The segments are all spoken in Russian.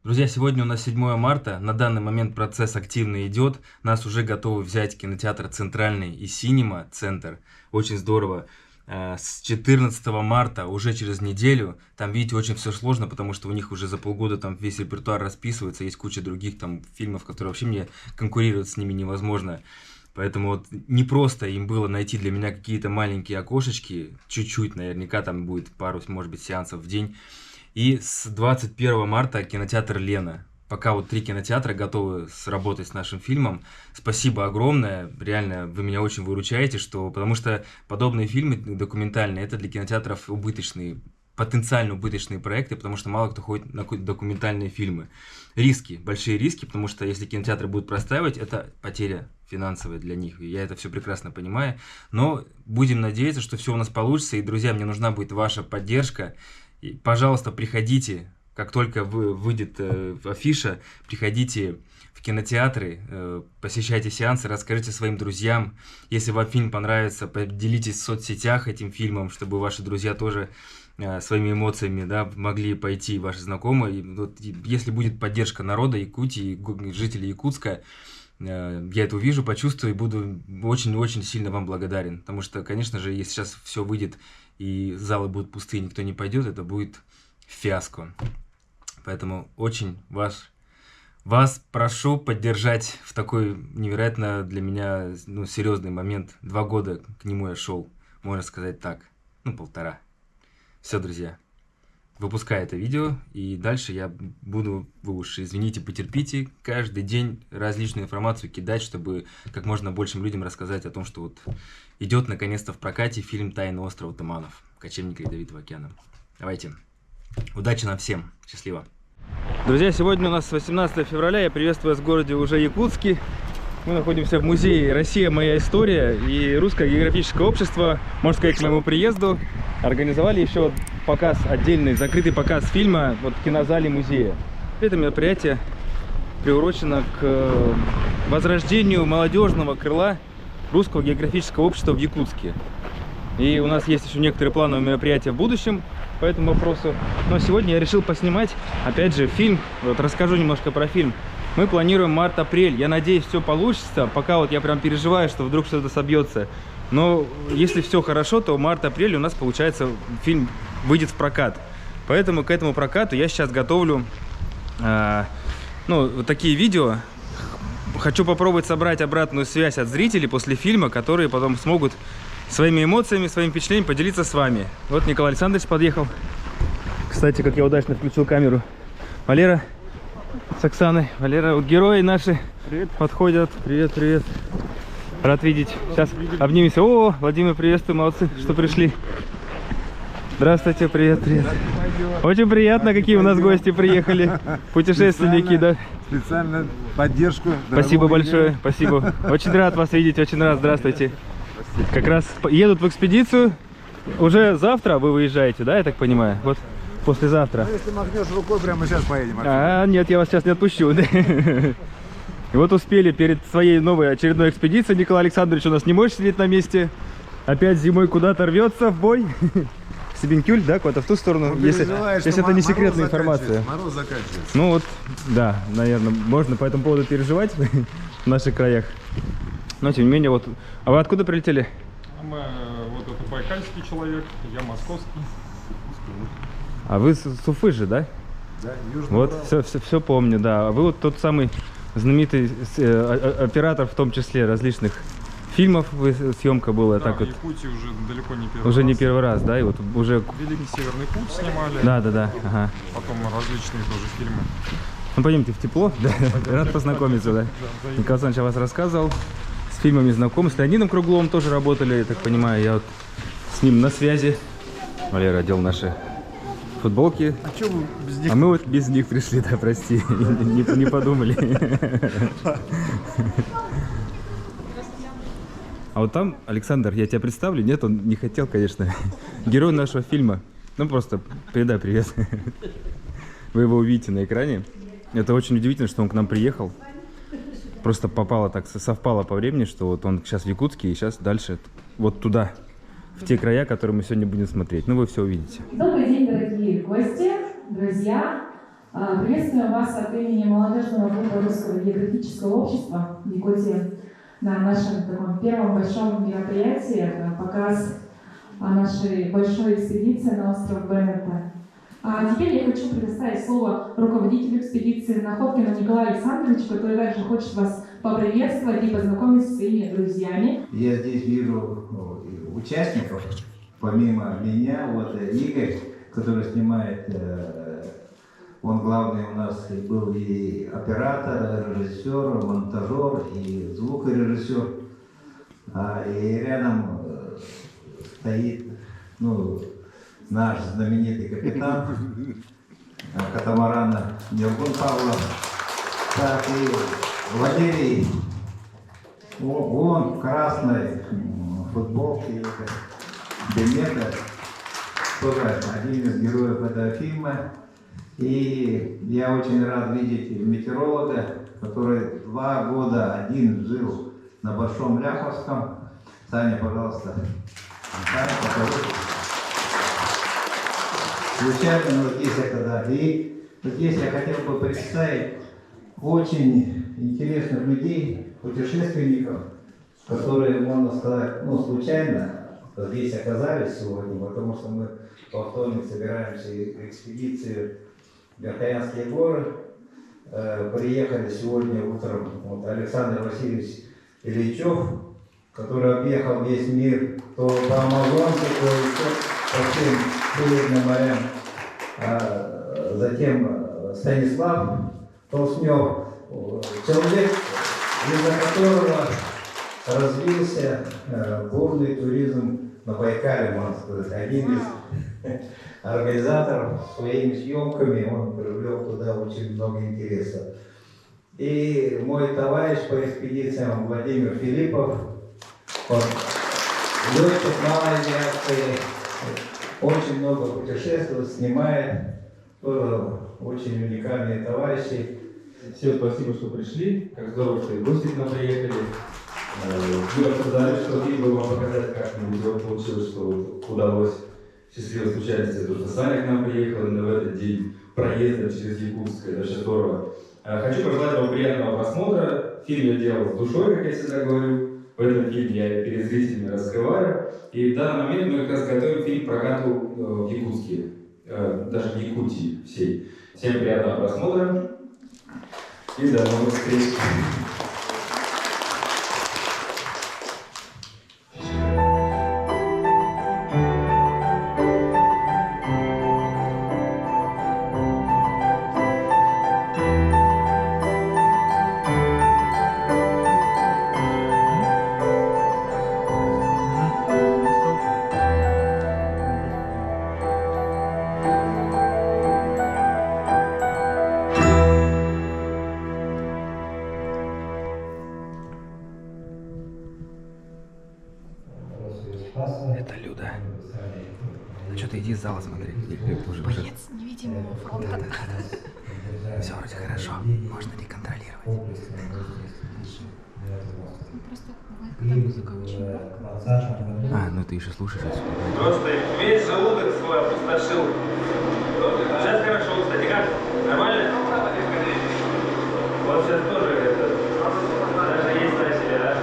Друзья, сегодня у нас 7 марта, на данный момент процесс активно идет, нас уже готовы взять кинотеатр «Центральный» и «Синема» центр, очень здорово. С 14 марта, уже через неделю, там, видите, очень все сложно, потому что у них уже за полгода там весь репертуар расписывается, есть куча других там фильмов, которые вообще мне конкурировать с ними невозможно. Поэтому вот не просто им было найти для меня какие-то маленькие окошечки, чуть-чуть, наверняка там будет пару, может быть, сеансов в день. И с 21 марта кинотеатр «Лена». Пока вот 3 кинотеатра готовы сработать с нашим фильмом. Спасибо огромное, реально вы меня очень выручаете, потому что подобные фильмы документальные, это для кинотеатров убыточные, потенциально убыточные проекты, потому что мало кто ходит на документальные фильмы. Риски, большие риски, потому что если кинотеатры будут простаивать, это потеря финансовая для них. Я это все прекрасно понимаю, но будем надеяться, что все у нас получится. И, друзья, мне нужна будет ваша поддержка. И, пожалуйста, приходите, как только выйдет афиша, приходите в кинотеатры, посещайте сеансы, расскажите своим друзьям. Если вам фильм понравится, поделитесь в соцсетях этим фильмом, чтобы ваши друзья тоже своими эмоциями, да, могли пойти, ваши знакомые. И вот, если будет поддержка народа Якутии, жителей Якутска, я это увижу, почувствую и буду очень-очень сильно вам благодарен. Потому что, конечно же, если сейчас все выйдет и залы будут пустые, никто не пойдет, это будет фиаско. Поэтому очень вас прошу поддержать в такой невероятно для меня серьезный момент. 2 года к нему я шел, можно сказать так, 1,5. Все, друзья. Выпускаю это видео, и дальше я буду, вы уж извините, потерпите, каждый день различную информацию кидать, чтобы как можно большим людям рассказать о том, что вот идет наконец-то в прокате фильм «Тайны острова Туманов. Кочевники Ледовитого океана». Давайте. Удачи нам всем. Счастливо. Друзья, сегодня у нас 18 февраля, я приветствую вас в городе уже Якутске. Мы находимся в музее «Россия. Моя история», и Русское географическое общество, можно сказать, к моему приезду организовали еще показ, отдельный закрытый показ фильма вот в кинозале музея. Это мероприятие приурочено к возрождению молодежного крыла Русского географического общества в Якутске. И у нас есть еще некоторые плановые мероприятия в будущем по этому вопросу. Но сегодня я решил поснимать, опять же, фильм. Вот расскажу немножко про фильм. Мы планируем март-апрель. Я надеюсь, все получится. Пока вот я прям переживаю, что вдруг что-то собьется. Но если все хорошо, то март-апрель у нас, получается, фильм выйдет в прокат. Поэтому к этому прокату я сейчас готовлю вот такие видео. Хочу попробовать собрать обратную связь от зрителей после фильма, которые потом смогут своими эмоциями, своими впечатлениями поделиться с вами. Вот Николай Александрович подъехал. Кстати, как я удачно включил камеру. Валера с Оксаной. Валера, вот герои наши подходят. Привет, привет. Рад видеть. Сейчас обнимемся. О, Владимир, приветствую, молодцы, что пришли. Здравствуйте, привет, привет. Очень приятно, какие у нас гости приехали. Путешественники, да. Специально поддержку. Спасибо большое, спасибо. Очень рад вас видеть, очень рад. Здравствуйте. Как раз едут в экспедицию. Уже завтра вы выезжаете, да, я так понимаю? Вот послезавтра. Ну, если махнешь рукой, прямо сейчас поедем. Нет, я вас сейчас не отпущу. И вот успели перед своей новой очередной экспедицией. Николай Александрович у нас не может сидеть на месте. Опять зимой куда-то рвется в бой. Сибинкюль, да, куда-то в ту сторону. Ну, если это не секретная информация. Мороз заканчивается. Ну вот, да, наверное, можно по этому поводу переживать в наших краях. Но тем не менее, вот. А вы откуда прилетели? Мы, вот это байкальский человек, я московский. А вы с Уфы же, да? Да, Южный Вот, Урал. все помню, да. А вы вот тот самый знаменитый оператор, в том числе различных фильмов, съемка была. Да, так в вот. Якутии уже далеко не первый Уже раз. не первый раз, да? И вот уже. Великий Северный путь снимали. Да. Ага. Потом различные тоже фильмы. Ну пойдемте в тепло. Да. Рад познакомиться, да. Николай Александрович о вас рассказывал. С фильмами знаком. С Леонидом Кругловым тоже работали, я так понимаю. Я вот с ним на связи. Валера одел наши футболки. А что вы без них? А мы вот без них пришли, да, прости. Не подумали. А вот там, Александр, я тебя представлю? Нет, он не хотел, конечно. Герой нашего фильма. Ну просто передай привет. Вы его увидите на экране. Это очень удивительно, что он к нам приехал. Просто попало так, совпало по времени, что вот он сейчас в Якутске и сейчас дальше вот туда, в те края, которые мы сегодня будем смотреть. Ну, вы все увидите. Добрый день, дорогие гости, друзья. Приветствую вас от имени молодежного группы Русского географического общества Якутии на нашем таком первом большом мероприятии. Это показ нашей большой экспедиции на остров Беннета. Теперь я хочу предоставить слово руководителю экспедиции Находкину Николаю Александровичу, который также хочет вас поприветствовать и познакомить с своими друзьями. Я здесь вижу участников, помимо меня, вот Игорь, который снимает, он главный у нас был и оператор, режиссер, монтажер, и звукорежиссер. И рядом стоит наш знаменитый капитан катамарана Нергун Павлов. Так, и Валерий, он в красной футболке, Бенета, тоже один из героев этого фильма. И я очень рад видеть метеоролога, который 2 года один жил на Большом Ляховском. Саня, пожалуйста. Саня, покажи. Случайно, вот здесь это, да. И вот здесь я хотел бы представить очень интересных людей, путешественников, которые, можно сказать, случайно здесь оказались сегодня, потому что мы во вторник собираемся в экспедицию в Верхоянские горы. Приехали сегодня утром Александр Васильевич Ильичев, который объехал весь мир, то по Амазонке, то еще по всем северным морям. Затем Станислав Толснев, человек, из-за которого развился бурный туризм на Байкале, можно сказать. Один из организаторов своими съемками, он привлек туда очень много интереса. И мой товарищ по экспедициям Владимир Филиппов, он летчик малой авиации, очень много путешествует, снимает, тоже очень уникальные товарищи. Всем спасибо, что пришли. Как здорово, что и гости к нам приехали. Мы обсуждали, что фильм бы вам показать как-нибудь. Вот получилось, что вот удалось счастливо случайности, то, что Саня к нам приехал именно в этот день проезда через Якутск. Это очень здорово. Хочу пожелать вам приятного просмотра. Фильм я делал с душой, как я всегда говорю. В этом фильме я перед зрителями раскрываю. И в данный момент мы как раз готовим фильм к прокату в Якутске. Даже в Якутии всей. Всем приятного просмотра. И до новых встреч. Это Люда. Что ты иди из зала смотри. Боец невидимого фронта. Все вроде хорошо. Можно не контролировать. Просто бывает, когда музыка очень громкая. Ну ты еще слушаешь отсюда. Просто весь желудок свой опустошил. Сейчас хорошо, кстати, как? Нормально? Вот сейчас тоже это... Даже есть на себе, да?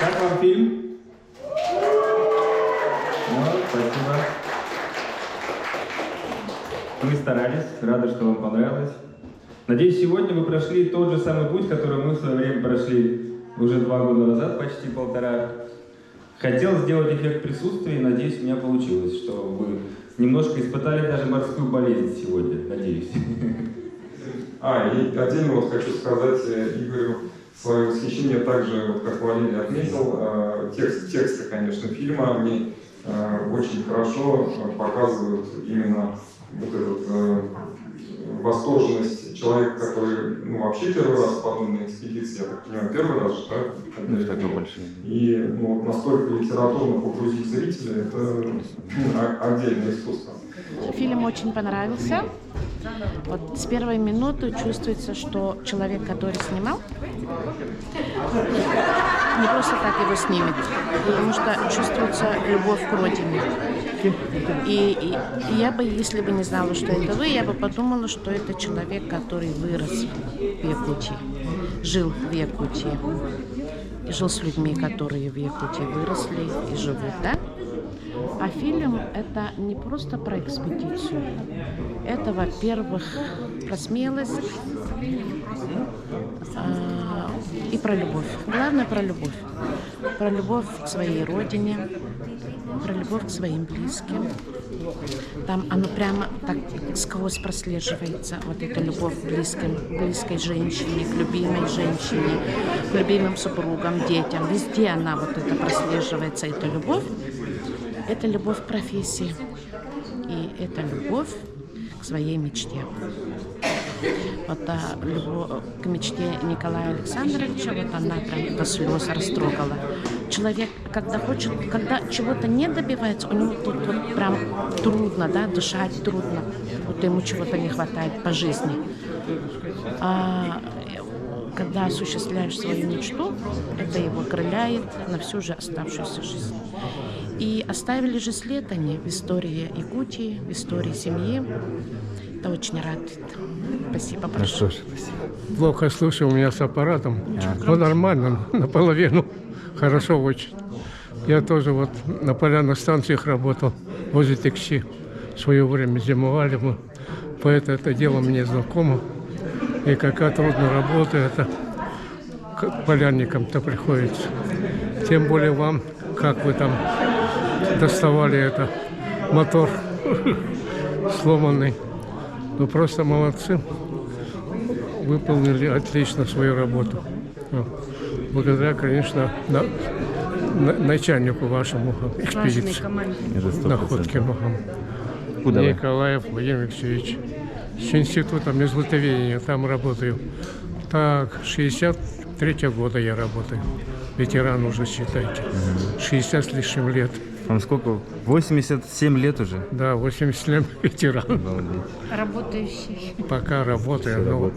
Как вам фильм? Спасибо. Мы старались, рады, что вам понравилось. Надеюсь, сегодня вы прошли тот же самый путь, который мы в свое время прошли уже 2 года назад, почти 1,5. Хотел сделать эффект присутствия, и надеюсь, у меня получилось, что вы немножко испытали даже морскую болезнь сегодня, надеюсь. И отдельно вот хочу сказать Игорю свое восхищение также, вот, как Валерий отметил, тексты, конечно, фильма, они очень хорошо показывают именно вот эту восторженность человека, который, ну, вообще первый раз в подобной экспедиции, я так понимаю, первый раз, да? Ну, такой большой. И ну, настолько литературно погрузить зрителя, это отдельное искусство. Фильм очень понравился. Вот с первой минуты чувствуется, что человек, который снимал, не просто так его снимет, потому что чувствуется любовь к родине. И я бы, если бы не знала, что это вы, я бы подумала, что это человек, который вырос в Якутии, жил в Якутии, и жил с людьми, которые в Якутии выросли и живут, да? А фильм – это не просто про экспедицию. Это, во-первых, про смелость и про любовь. Главное – про любовь. Про любовь к своей родине, про любовь к своим близким. Там оно прямо так сквозь прослеживается, вот эта любовь к близкой женщине, к любимой женщине, к любимым супругам, детям. Везде она вот это прослеживается, эта любовь. Это любовь к профессии, и это любовь к своей мечте. Вот любовь к мечте Николая Александровича, вот она прям до слез растрогала. Человек, когда чего-то не добивается, у него тут вот прям трудно, да, дышать трудно, вот ему чего-то не хватает по жизни. А когда осуществляешь свою мечту, это его окрыляет на всю же оставшуюся жизнь. И оставили же след они в истории Якутии, в истории семьи. Это очень радует. Спасибо большое. Плохо слушаю, у меня с аппаратом. Ну, нормально, наполовину. Хорошо очень. Я тоже вот на полярных станциях работал, возле Текси. В свое время зимовали мы. Поэтому это дело мне знакомо. И какая трудная работа это к полярникам-то приходится. Тем более вам, как вы там доставали это, мотор сломанный. Ну, просто молодцы. Выполнили отлично свою работу. Благодаря, конечно, начальнику вашему экспедиции. Находкину. Николаев Владимир Алексеевич. С института межлутоведения там работаю. Так, 63-го года я работаю. Ветеран уже, считайте. 60 с лишним лет. Вам сколько? 87 лет уже? Да, 80 лет ветеран. Работающий. Пока работаю, но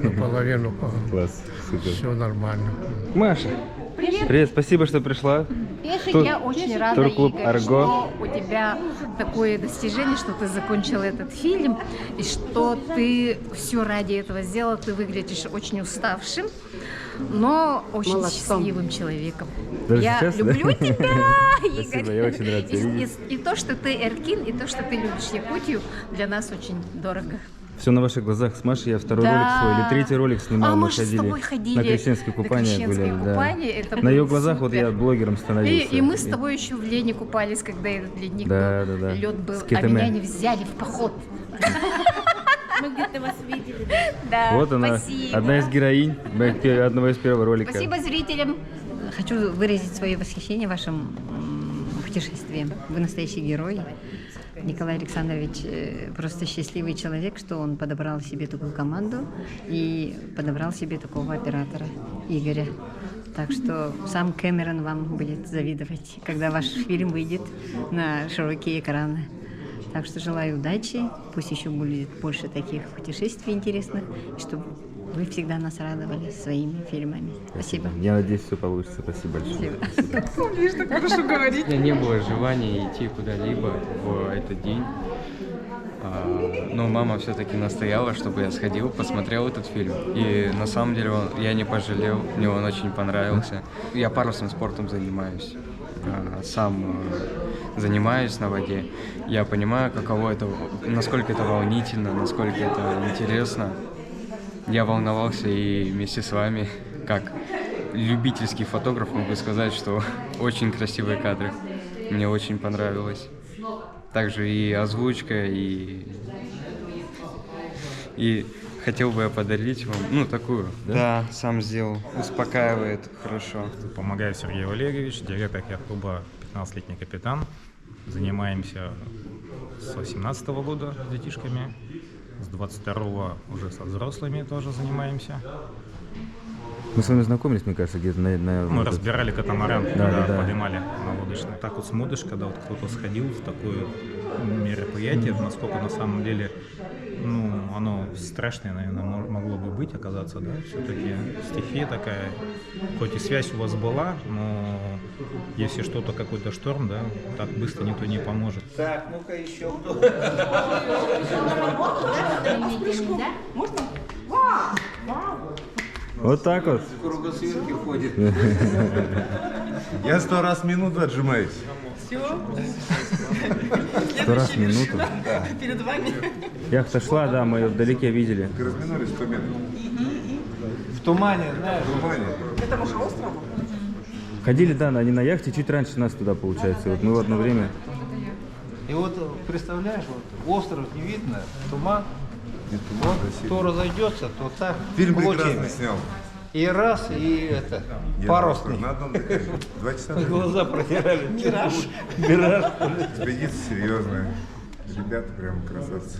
наполовину. Класс, супер. Все нормально. Маша. Привет, спасибо, что пришла. Я очень рада, Турклуб Игорь, «Арго». что у тебя такое достижение, что ты закончил этот фильм, и что ты все ради этого сделал. Ты выглядишь очень уставшим, но очень счастливым человеком. Даже я сейчас, люблю да? тебя, Игорь. Спасибо, я очень рад тебя видеть. И то, что ты эркин, и то, что ты любишь Якутию, для нас очень дорого. Все на ваших глазах. С Машей я второй ролик свой или третий ролик снимал. Мы мы с тобой ходили на крещенские купания гуляли. Да. Это На ее было глазах супер. вот я блогером становился. И мы с тобой еще в Лене купались, когда этот ледник был. Лед был, а Кетаме. меня не взяли в поход. Мы где-то вас видели. Да, Вот она, спасибо. одна из героинь одного из первого ролика. Спасибо зрителям. Хочу выразить свое восхищение вашим путешествием. Вы настоящий герой. Николай Александрович просто счастливый человек, что он подобрал себе такую команду и подобрал себе такого оператора Игоря. Так что сам Кэмерон вам будет завидовать, когда ваш фильм выйдет на широкие экраны. Так что желаю удачи, пусть еще будет больше таких путешествий интересных, и чтобы вы всегда нас радовали своими фильмами. Спасибо. Я надеюсь, все получится. Спасибо большое. У меня не было желания идти куда-либо в этот день. Но мама все-таки настояла, чтобы я сходил, посмотрел этот фильм. И на самом деле я не пожалел, мне он очень понравился. Я парусным спортом занимаюсь. Сам занимаюсь на воде. Я понимаю, каково это, насколько это волнительно, насколько это интересно. Я волновался и вместе с вами, как любительский фотограф, могу сказать, что очень красивые кадры. Мне очень понравилось. Также и озвучка, и хотел бы я подарить вам, ну, такую. Да, сам сделал. Успокаивает хорошо. Помогаю Сергей Валерьевич, директор клуба «15-летний капитан». Занимаемся с 18 года с детишками, с 22 уже со взрослыми тоже занимаемся. Мы с вами знакомились, мне кажется, где-то Мы разбирали катамаран, да, когда да. поднимали на лодочный. Так вот с Мудыш, когда вот кто-то сходил в такое мероприятие, насколько на самом деле, ну, оно страшное, наверное, могло бы быть, оказаться, да, все-таки стихия такая, хоть и связь у вас была, но если что-то, какой-то шторм, да, так быстро никто не поможет. Так, ну-ка еще кто? Вот так вот. Кругосветки ходит. Я 100 раз в минуту отжимаюсь. 100 раз в минуту. Перед вами. Яхта шла, да, мы ее вдалеке видели. Разминулись 100 метров. В тумане, знаешь? В тумане. Это же остров? Ходили, да, они на яхте чуть раньше нас туда, получается. Вот мы в одно время... И вот представляешь, вот остров не видно, туман. Не туман, а Кто разойдется, то так. Фильм клочьями. прекрасно снял. И раз, и это, Я парусный. На одном дыхании. 2 часа. Глаза протирали. Мираж. Мираж. Экспедиция серьезная. Ребята прям красавцы.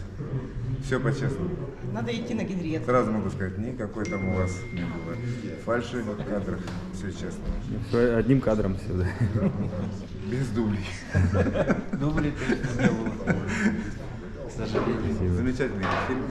Все по-честному. Надо идти на Генриету. Сразу могу сказать, никакой там у вас не было фальши в кадрах. Все честно. Одним кадром все, да. Без дублей. Дублей не было. К сожалению. Замечательный фильм.